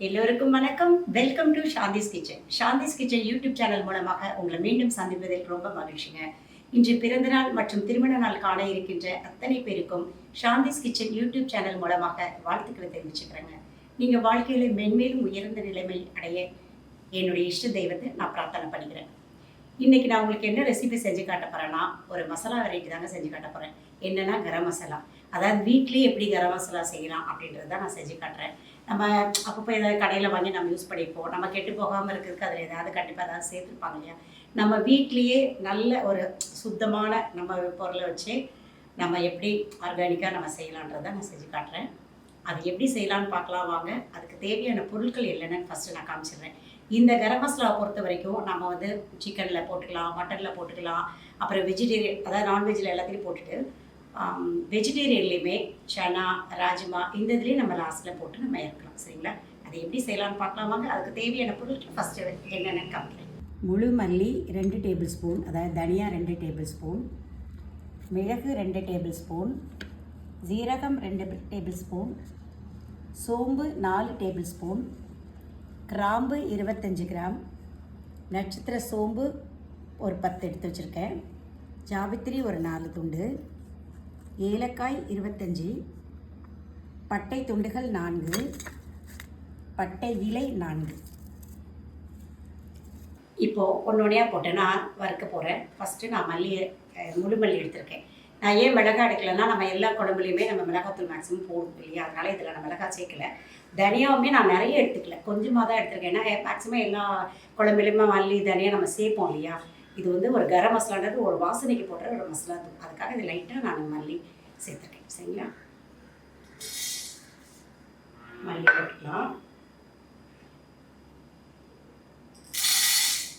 எல்லோருக்கும் வணக்கம். Welcome to Shanthi's kitchen. Shanthi's kitchen YouTube channel மூலமாக உங்களை மீண்டும் சந்திப்பதில் ரொம்ப மகிழ்ச்சிங்க. இன்று பிறந்தநாள் மற்றும் திருமண நாள் காண இருக்கின்ற அத்தனை பேருக்கும் ஷாந்திஸ் கிச்சன் யூடியூப் சேனல் மூலமாக வாழ்த்துக்களை தெரிவிச்சுக்கிறேங்க. நீங்கள் வாழ்க்கையில் மென்மேலும் உயர்ந்த நிலைமை அடைய என்னுடைய இஷ்ட தெய்வத்தை நான் பிரார்த்தனை பண்ணிக்கிறேன். இன்றைக்கி நான் உங்களுக்கு என்ன ரெசிபி செஞ்சு காட்ட போகிறேன்னா, ஒரு மசாலா வெரைட்டி தாங்க செஞ்சு காட்ட போகிறேன். என்னென்னா கரம் மசாலா. அதாவது வீட்லேயே எப்படி கரம் மசாலா செய்யலாம் அப்படின்றது தான் நான் செஞ்சு காட்டுறேன். நம்ம அப்பப்போ ஏதாவது கடையில் வாங்கி நம்ம யூஸ் பண்ணிப்போம். நம்ம கெட்டு போகாமல் இருக்கிறதுக்கு அதில் ஏதாவது கண்டிப்பாக ஏதாவது சேர்த்துருப்பாங்க இல்லையா. நம்ம வீட்லேயே நல்ல ஒரு சுத்தமான நம்ம பொருளை வச்சு நம்ம எப்படி ஆர்கானிக்காக நம்ம செய்யலான்றதை நான் செஞ்சு காட்டுறேன். அது எப்படி செய்யலான்னு பார்க்கலாம் வாங்க. அதுக்கு தேவையான பொருட்கள் என்னென்னு ஃபஸ்ட்டு நான் காமிச்சிடுறேன். இந்த கரம் மசாலா பொறுத்த வரைக்கும் நம்ம வந்து சிக்கனில் போட்டுக்கலாம், மட்டனில் போட்டுக்கலாம், அப்புறம் வெஜிடேரியன் அதாவது நான்வெஜ்ஜில் எல்லாத்தையும் போட்டுட்டு வெஜிடேரியன்லேயுமே சனா, ராஜ்மா இந்த இதுலேயும் நம்ம லாஸ்ட்டில் போட்டு நம்ம இறக்கலாம். சரிங்களா? அதை எப்படி செய்யலான்னு பார்க்கலாம் வாங்க. அதுக்கு தேவையான பொருட்கள் ஃபஸ்ட்டு என்னென்னு காமிக்கிறேன். முழு மல்லி 2 டேபிள் ஸ்பூன், அதாவது தனியா 2 டேபிள் ஸ்பூன், மிளகு 2 டேபிள் ஸ்பூன், ஜீரகம் 2 டேபிள் ஸ்பூன், சோம்பு 4 டேபிள் ஸ்பூன், கிராம்பு 25 கிராம், நட்சத்திர சோம்பு ஒரு 10 எடுத்து வச்சுருக்கேன், ஜாவித்திரி ஒரு 4 துண்டு, ஏலக்காய் 25, பட்டை துண்டுகள் 4, பட்டை இலை 4. இப்போது ஒன்றொன்றையாக போட்டு நான் வறுக்க போகிறேன். ஃபஸ்ட்டு நான் முழு மல்லி எடுத்திருக்கேன். நான் ஏன் மிளகாய் எடுக்கலைன்னா, நம்ம எல்லா குழம்புலையுமே நம்ம மிளகாத்தூள் மேக்ஸிமம் போடுவோம் இல்லையா, அதனால் இதில் நான் மிளகாய் சேர்க்கலை. தனியாவுமே நான் நிறைய எடுத்துக்கல, கொஞ்சமாக தான் எடுத்துருக்கேன். ஏன்னா மேக்ஸிமம் எல்லா குழம்புலையுமே மல்லி தனியாக நம்ம சேர்ப்போம் இல்லையா. இது வந்து ஒரு கரம் மசாலான்றது ஒரு வாசனைக்கு போடுற ஒரு மசாலா தூள். அதுக்காக இது லைட்டாக நான் மல்லி சேர்த்துருக்கேன். சரிங்களா? மல்லி போட்டுக்கலாம்,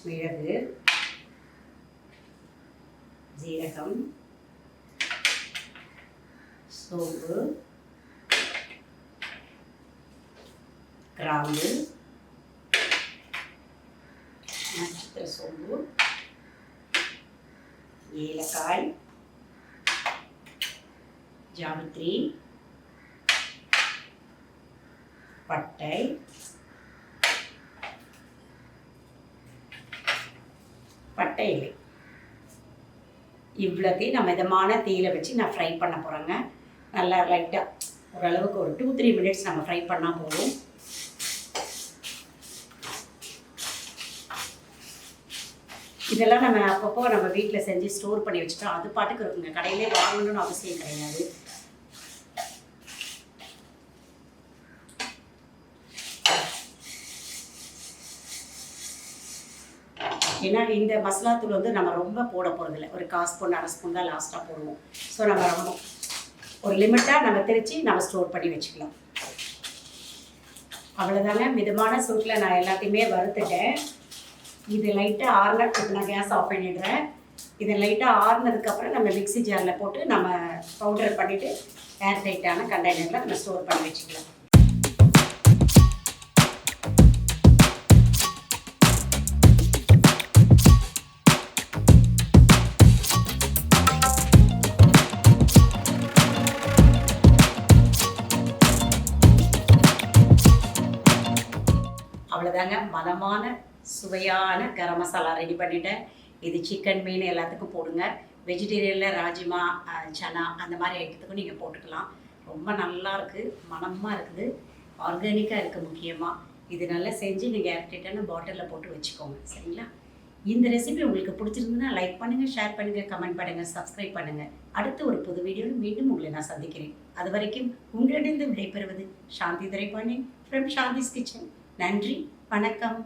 மிளகு, ஜீரகம், சோம்பு, கிராம்பு, நட்சத்திர சோம்பு, ஏலக்காய், ஜாவித்ரி, பட்டை, இலை. இவ்வளோத்தையும் நான் மிதமான தீயில வச்சு நான் ஃப்ரை பண்ண போகிறேங்க. நல்லா லைட்டாக ஓரளவுக்கு ஒரு 2-3 மினிட்ஸ் நம்ம ஃப்ரை பண்ணால் போதும். இதெல்லாம் நம்ம அப்பப்போ நம்ம வீட்டில் செஞ்சு ஸ்டோர் பண்ணி வச்சுட்டோம், அது பாட்டுக்கு இருக்குங்க. கடையிலே வாங்கணும்னு அவசியம் கிடையாது. ஏன்னா இந்த மசாலா தூள் வந்து நம்ம ரொம்ப போட போகிறதில்ல, ஒரு 1/4 ஸ்பூன் 1/2 ஸ்பூன் தான் லாஸ்ட்டாக போடுவோம். ஸோ நம்ம ரொம்ப ஒரு லிமிட்டாக நம்ம திரிச்சு நம்ம ஸ்டோர் பண்ணி வச்சுக்கலாம். அவ்வளோதாங்க. மிதமான சூட்டில் நான் எல்லாத்தையுமே வறுத்துட்டேன். இது லைட்டாக ஆறுனதுக்கு நான் கேஸ் ஆஃப் பண்ணிடுறேன். இதை லைட்டாக ஆறுனதுக்கப்புறம் நம்ம மிக்ஸி ஜாரில் போட்டு நம்ம பவுடர் பண்ணிவிட்டு ஏர் டைட்டான கண்டெய்னரில் நம்ம ஸ்டோர் பண்ணி வச்சுக்கலாம். அவ்வளோதாங்க. மனமான சுவையான கரம் மசாலா ரெடி பண்ணிட்டேன். இது சிக்கன், மீன் எல்லாத்துக்கும் போடுங்க. வெஜிடேரியனில் ராஜ்மா, சனா அந்த மாதிரி ஐட்டத்துக்கும் நீங்கள் போட்டுக்கலாம். ரொம்ப நல்லா இருக்குது, மனமாக இருக்குது, ஆர்கானிக்காக இருக்குது. முக்கியமாக இது நல்லா செஞ்சு நீங்கள் ஏர்டைட்டான பாட்டிலில் போட்டு வச்சுக்கோங்க. சரிங்களா? இந்த ரெசிபி உங்களுக்கு பிடிச்சிருந்ததுன்னா லைக் பண்ணுங்கள், ஷேர் பண்ணுங்கள், கமெண்ட் பண்ணுங்கள், சப்ஸ்கிரைப் பண்ணுங்கள். அடுத்து ஒரு புது வீடியோவில் மீண்டும் உங்களை நான் சந்திக்கிறேன். அது வரைக்கும் உங்களிடம் விடைபெறுவது சாந்தி துரைபாண்டியன் ஃப்ரம் ஷாந்திஸ் கிச்சன். நன்றி, வணக்கம்.